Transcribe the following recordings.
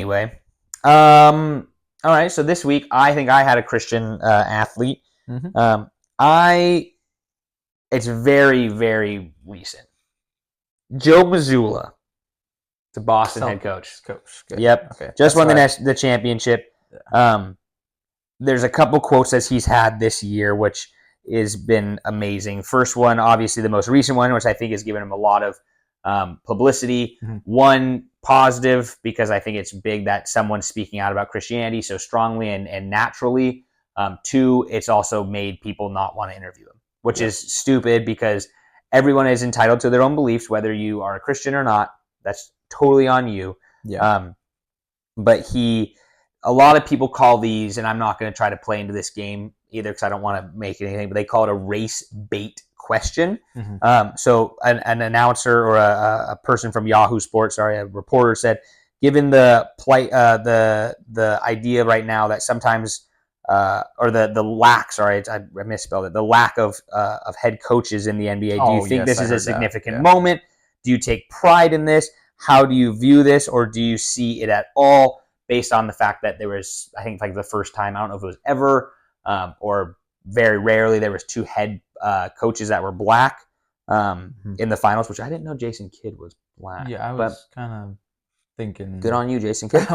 Anyway, all right. So this week, I think I had a Christian athlete. Mm-hmm. It's very, very recent. Joe Mazzulla, the Boston head coach. Good. Yep. Okay. Just won That's the championship. Yeah. There's a couple quotes that he's had this year, which has been amazing. First one, obviously the most recent one, which I think has given him a lot of publicity. Mm-hmm. One, positive, because I think it's big that someone's speaking out about Christianity so strongly and naturally. Two, it's also made people not want to interview him, which is stupid because everyone is entitled to their own beliefs, whether you are a Christian or not. That's totally on you. Yeah. But a lot of people call these, and I'm not going to try to play into this game either because I don't want to make anything, but they call it a race bait question. Mm-hmm. So an announcer or a person from Yahoo Sports, a reporter said, given the idea right now that sometimes or the lack, I misspelled it, the lack of head coaches in the NBA. Do you think this is a significant moment? Do you take pride in this? How do you view this, or do you see it at all based on the fact that there was, I think, like the first time, I don't know if it was ever or very rarely, there was two head coaches that were black in the finals, which I didn't know Jason Kidd was black. Yeah, I was kind of thinking. Good on you, Jason Kidd.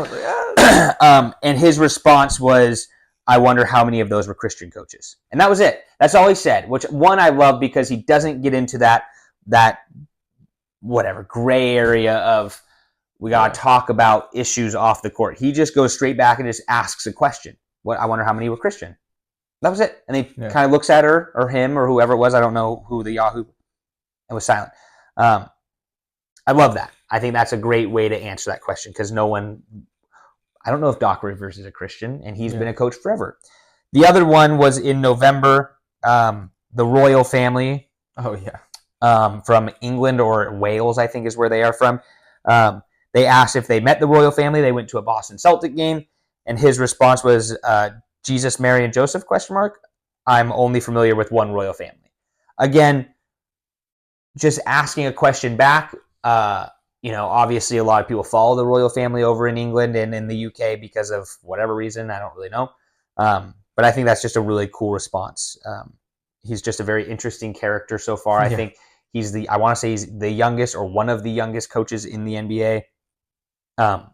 And his response was, I wonder how many of those were Christian coaches. And that was it. That's all he said, which one I love because he doesn't get into that whatever gray area of we got to talk about issues off the court. He just goes straight back and just asks a question. I wonder how many were Christian. That was it. And he kind of looks at her or him or whoever it was. I don't know who the Yahoo, and was silent. I love that. I think that's a great way to answer that question because I don't know if Doc Rivers is a Christian, and he's been a coach forever. The other one was in November, the royal family. Oh, yeah. From England or Wales, I think is where they are from. They asked if they met the royal family. They went to a Boston Celtic game, and his response was, Jesus, Mary, and Joseph, ? I'm only familiar with one royal family. Again, just asking a question back. Obviously a lot of people follow the royal family over in England and in the UK because of whatever reason. I don't really know. But I think that's just a really cool response. He's just a very interesting character so far. I think he's the youngest or one of the youngest coaches in the NBA.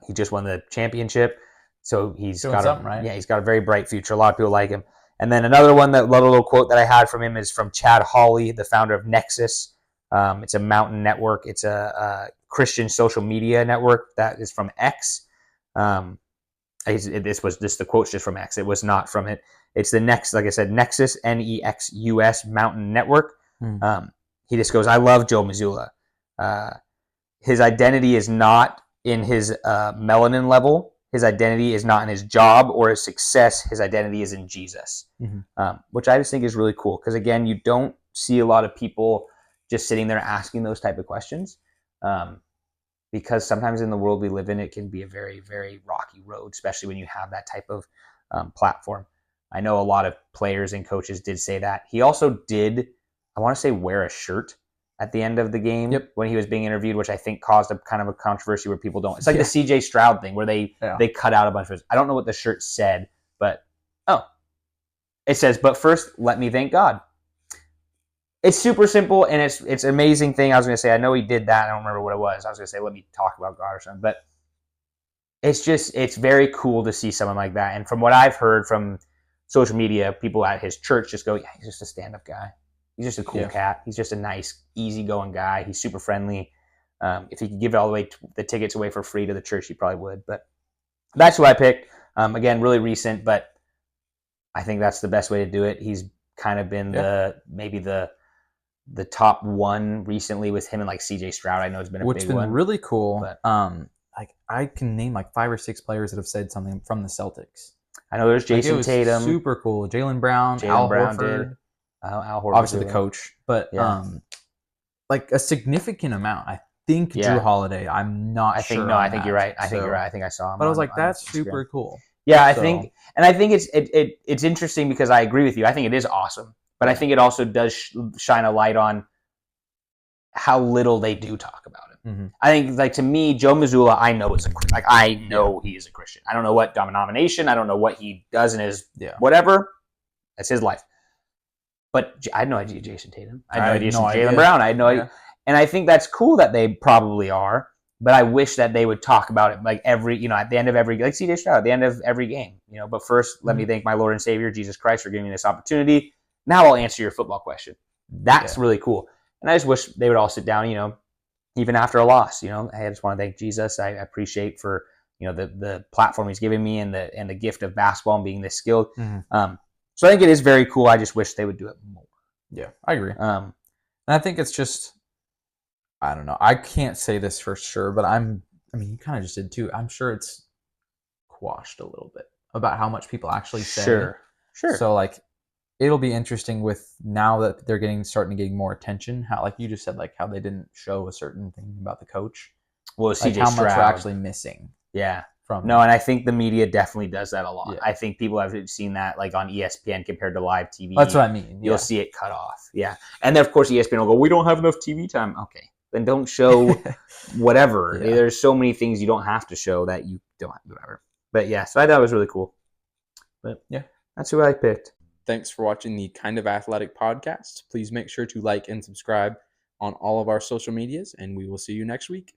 He just won the championship. So he's got a very bright future. A lot of people like him. And then another one, that little quote that I had from him is from Chad Hawley, the founder of Nexus. It's a mountain network. It's a Christian social media network that is from X. The quote's just from X. It was not from it. It's the Nexus, like I said, Nexus, Nexus Mountain Network. He just goes, I love Joe Mazzulla. His identity is not in his melanin level. His identity is not in his job or his success. His identity is in Jesus, which I just think is really cool. Because again, you don't see a lot of people just sitting there asking those type of questions. Because sometimes in the world we live in, it can be a very, very rocky road, especially when you have that type of platform. I know a lot of players and coaches did say that. He also did, I want to say, wear a shirt at the end of the game when he was being interviewed, which I think caused a kind of a controversy where people don't. It's like the CJ Stroud thing where they cut out a bunch of it. I don't know what the shirt said, but it says, but first, let me thank God. It's super simple, and it's an amazing thing. I was going to say, I know he did that. I don't remember what it was. I was going to say, let me talk about God or something. But it's very cool to see someone like that. And from what I've heard from social media, people at his church just go, he's just a stand-up guy. He's just a cool cat. He's just a nice, easygoing guy. He's super friendly. If he could give all the tickets away for free to the church, he probably would. But that's who I picked. Again, really recent, but I think that's the best way to do it. He's kind of been maybe the top one recently with him and like CJ Stroud. I know has been a big one. Which has been really cool. But, I can name like 5 or 6 players that have said something from the Celtics. I know there's Jason Tatum. Super cool. Jaylen Brown, Al Horford. Al Horford. Obviously the coach. But like a significant amount. I think Drew Holiday. I'm not sure. I think you're right. I think you're right. I think I saw him. But I was like, that's super cool. Yeah, I think it's interesting because I agree with you. I think it is awesome. But I think it also does shine a light on how little they do talk about him. Mm-hmm. I think, like, to me, Joe Mazzulla, I know is I know he is a Christian. I don't know what denomination. I don't know what he does in his whatever. That's his life. But I had no idea Jason Tatum. I had no idea Jaylen Brown. I had no idea. And I think that's cool that they probably are. But I wish that they would talk about it like every, at the end of every, like CJ Stroud, at the end of every game. But first, let me thank my Lord and Savior, Jesus Christ, for giving me this opportunity. Now I'll answer your football question. That's really cool. And I just wish they would all sit down, even after a loss. Hey, I just want to thank Jesus. I appreciate for, the platform he's given me and the gift of basketball and being this skilled. So I think it is very cool. I just wish they would do it more. Yeah, I agree. And I think it's just, I don't know. I can't say this for sure, but you kind of just did too. I'm sure it's quashed a little bit about how much people actually say. Sure. So like, it'll be interesting with now that they're starting to get more attention. How, like you just said, like how they didn't show a certain thing about the coach. Well, like CJ how Stroud. much we're actually missing. Yeah. And I think the media definitely does that a lot. I think people have seen that like on ESPN compared to live TV. That's what I mean. You'll see it cut off. Yeah. And then of course ESPN will go, we don't have enough TV time. Okay. Then don't show whatever. There's so many things you don't have to show that you don't have, whatever. But yeah, so I thought it was really cool. But yeah, that's who I picked. Thanks for watching the Kind of Athletic podcast. Please make sure to like and subscribe on all of our social medias, and we will see you next week.